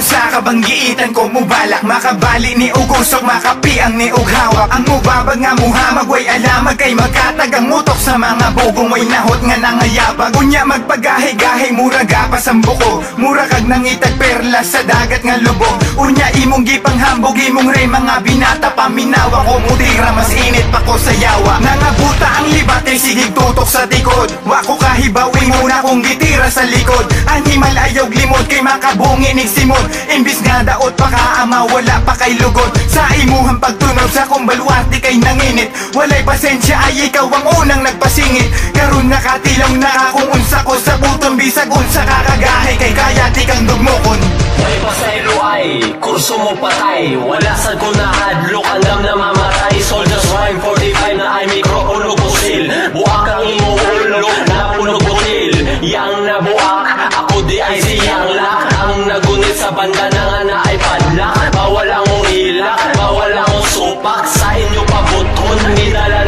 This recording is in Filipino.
sa kabanggiitan ko mubalak makabali ni ugusok makapiang ni ughawak ang mubabag nga muha magway alamag kay magkatagang mutok sa mga bugong way nahot nga nangayabag unya magpagahi-gahi mura gapas ang buko mura kag nangitag perla sa dagat nga lubog unya imong gipanghambog imong re mga binata paminawa ko mutira mas init pa ko sa yawa nangabuta ang libate sigig tutok sa tikod wako kahibawing muna kong gitira sa likod ang himalayog limod kay makabungi ning simod imbis nga daot pa kaama wala pa kay lugod sa imuhang pagtunog sa kong baluarte kay nanginit walay pasensya ay ikaw ang unang nagpasingit karon nakatilaw na akong unsa ko sa butong bisag unsa kakagahe kay kaya di kang dugmokon may pasaylo ay kurso mo patay wala sad ko na hadlok andam na mamatay soldiers rhyme 45 na ay mikropono kusil buak ang imo ulo na punog butil yang nabuak ako di ay siyang lak ang nagunit sa banda na nga na ay padlak bawal ang ilak bawal ang supak sa inyo pabuton nidala